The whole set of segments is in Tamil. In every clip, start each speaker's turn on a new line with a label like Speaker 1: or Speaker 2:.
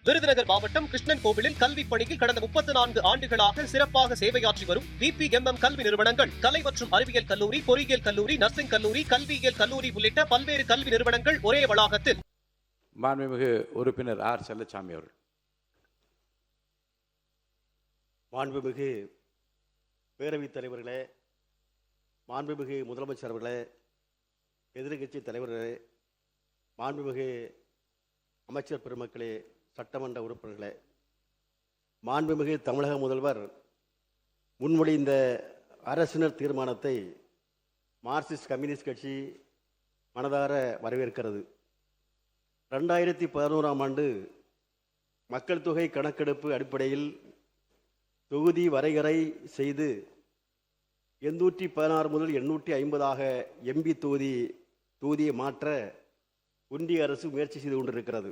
Speaker 1: விருதுநகர் மாவட்டம் கிருஷ்ணன் கோவிலில் கல்விப் பணியில் கடந்த 34 ஆண்டுகளாக சிறப்பாக சேவையாற்றி வரும் VPMM கல்வி நிறுவனங்கள், கலை மற்றும் அறிவியல் கல்லூரி, பொறியியல் கல்லூரி, நர்சிங் கல்லூரி, கல்வியியல் கல்லூரி உள்ளிட்ட பல்வேறு கல்வி நிறுவனங்கள் ஒரே வளாகத்தில்.
Speaker 2: மாண்புமிகு உறுப்பினர் ஆர் செல்லச்சாமி அவர்கள்.
Speaker 3: மாண்புமிகு பேரவைத் தலைவர்களே, மாண்புமிகு முதலமைச்சர் அவர்களே, எதிர்க்கட்சி தலைவர்களே, மாண்புமிகு அமைச்சர் பெருமக்களே, சட்டமன்ற உறுப்பினர்களே, மாண்புமிகு தமிழக முதல்வர் முன்மொழிந்த அரசினர் தீர்மானத்தை மார்க்சிஸ்ட் கம்யூனிஸ்ட் கட்சி மனதார வரவேற்கிறது. 2011ஆம் ஆண்டு மக்கள் தொகை கணக்கெடுப்பு அடிப்படையில் தொகுதி வரையறை செய்து 816 முதல் 850ஆக MP தொகுதியை மாற்ற ஒன்றிய அரசு முயற்சி செய்து கொண்டிருக்கிறது.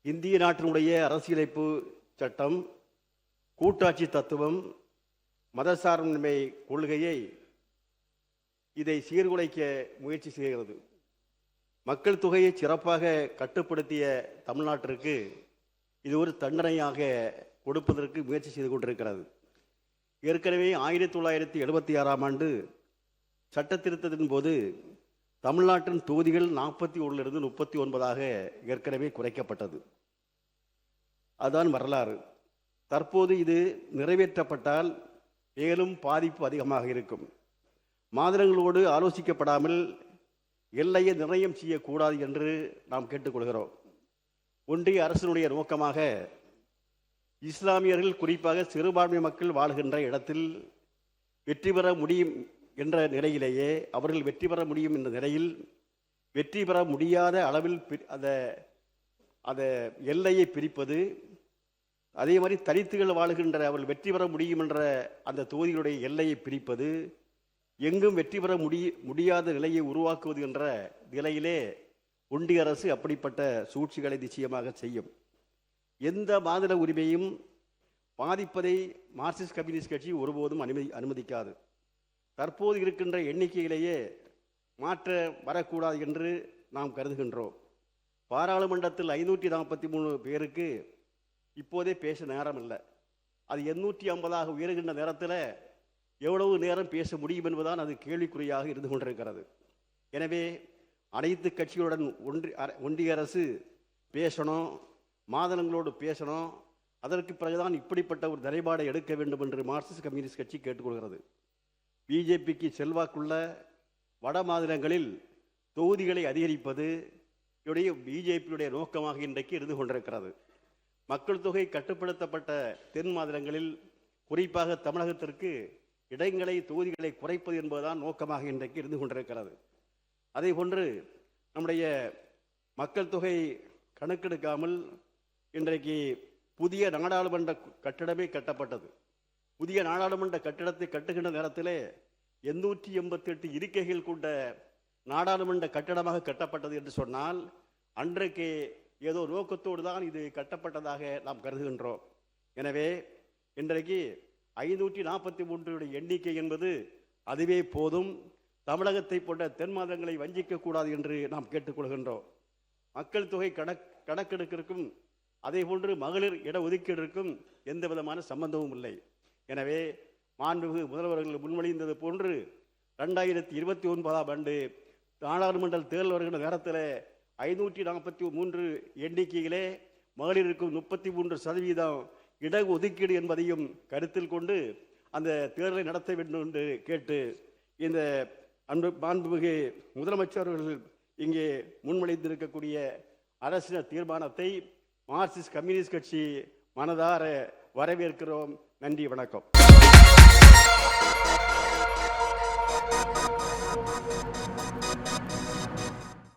Speaker 3: இந்திய நாட்டினுடைய அரசியலமைப்பு சட்டம், கூட்டாட்சி தத்துவம், மதசார்பின்மை கொள்கையை இதை சீர்குலைக்க முயற்சி செய்கிறது. மக்கள் தொகையை சிறப்பாக கட்டுப்படுத்திய தமிழ்நாட்டிற்கு இது ஒரு தண்டனையாக கொடுப்பதற்கு முயற்சி செய்து கொண்டிருக்கிறது. ஏற்கனவே 1976ஆம் ஆண்டு சட்ட திருத்தத்தின் போது தமிழ்நாட்டின் தொகுதிகள் 41லிருந்து 39ஆக ஏற்கனவே குறைக்கப்பட்டது. அதுதான் வரலாறு. தற்போது இது நிறைவேற்றப்பட்டால் மேலும் பாதிப்பு அதிகமாக இருக்கும். மாநிலங்களோடு ஆலோசிக்கப்படாமல் எல்லையை நிர்ணயம் செய்யக்கூடாது என்று நாம் கேட்டுக்கொள்கிறோம். ஒன்றிய அரசினுடைய நோக்கமாக இஸ்லாமியர்கள், குறிப்பாக சிறுபான்மை மக்கள் வாழ்கின்ற இடத்தில் வெற்றி பெற முடியும் என்ற நிலையிலேயே அவர்கள் வெற்றி பெற முடியும் என்ற நிலையில் வெற்றி பெற முடியாத அளவில் அந்த எல்லையை பிரிப்பது, அதே மாதிரி தலித்துகள் வாழ்கின்ற அவர்கள் வெற்றி பெற முடியும் என்ற அந்த தொகுதிகளுடைய எல்லையை பிரிப்பது, எங்கும் வெற்றி பெற முடியாத நிலையை உருவாக்குவது என்ற நிலையிலே ஒன்றிய அரசு அப்படிப்பட்ட சூழ்ச்சிகளை நிச்சயமாக செய்யும். எந்த மாநில உரிமையும் பாதிப்பதை மார்க்சிஸ்ட் கம்யூனிஸ்ட் கட்சி ஒருபோதும் அனுமதிக்காது. தற்போது இருக்கின்ற எண்ணிக்கையிலேயே மாற்ற வரக்கூடாது என்று நாம் கருதுகின்றோம். பாராளுமன்றத்தில் 543 பேருக்கு இப்போதே பேச நேரம் இல்லை. அது 850ஆக உயர்கின்ற நேரத்தில் எவ்வளவு நேரம் பேச முடியும் என்பதுதான் அது கேள்விக்குறியாக இருந்து கொண்டிருக்கிறது. எனவே அனைத்து கட்சிகளுடன் ஒன்றிய அரசு பேசணும், மாநிலங்களோடு பேசணும். அதற்கு பிறகுதான் இப்படிப்பட்ட ஒரு நிலைப்பாடை எடுக்க வேண்டும் என்று மார்க்சிஸ்ட் கம்யூனிஸ்ட் கட்சி கேட்டுக்கொள்கிறது. பிஜேபிக்கு செல்வாக்குள்ள வட மாநிலங்களில் தொகுதிகளை அதிகரிப்பது பிஜேபியுடைய நோக்கமாக இன்றைக்கு இருந்து கொண்டிருக்கிறது. மக்கள் தொகை கட்டுப்படுத்தப்பட்ட தென் மாநிலங்களில், குறிப்பாக தமிழகத்திற்கு தொகுதிகளை குறைப்பது என்பதுதான் நோக்கமாக இன்றைக்கு இருந்து கொண்டிருக்கிறது. அதே போன்று நம்முடைய மக்கள் தொகை கணக்கெடுக்காமல் இன்றைக்கு புதிய நாடாளுமன்ற கட்டிடமே கட்டப்பட்டது. புதிய நாடாளுமன்ற கட்டிடத்தை கட்டுகின்ற நேரத்திலே 888 இருக்கைகள் கொண்ட நாடாளுமன்ற கட்டடமாக கட்டப்பட்டது என்று சொன்னால், அன்றைக்கு ஏதோ நோக்கத்தோடு தான் இது கட்டப்பட்டதாக நாம் கருதுகின்றோம். எனவே இன்றைக்கு 543 எண்ணிக்கை என்பது அதுவே போதும். தமிழகத்தை போன்ற தென் மாநிலங்களை வஞ்சிக்கக்கூடாது என்று நாம் கேட்டுக்கொள்கின்றோம். மக்கள் தொகை கணக்கெடுப்பிற்கும் அதே போன்று மகளிர் இடஒதுக்கீட்டிற்கும் எந்த விதமான சம்பந்தமும் இல்லை. எனவே மாண்புமிகு முதல்வர்கள் முன்மொழிந்தது போன்று 2029ஆம் ஆண்டு நாடாளுமன்ற தேர்தல் வருகின்ற நேரத்தில் 543 எண்ணிக்கையிலே மகளிருக்கும் 33% இடஒதுக்கீடு என்பதையும் கருத்தில் கொண்டு அந்த தேர்தலை நடத்த வேண்டும் என்று கேட்டு, இந்த மாண்புமிகு முதலமைச்சர்கள் இங்கே முன்மொழிந்திருக்கக்கூடிய அரசினர் தீர்மானத்தை மார்க்சிஸ்ட் கம்யூனிஸ்ட் கட்சி மனதார வரவேற்கிறோம். நன்றி, வணக்கம்.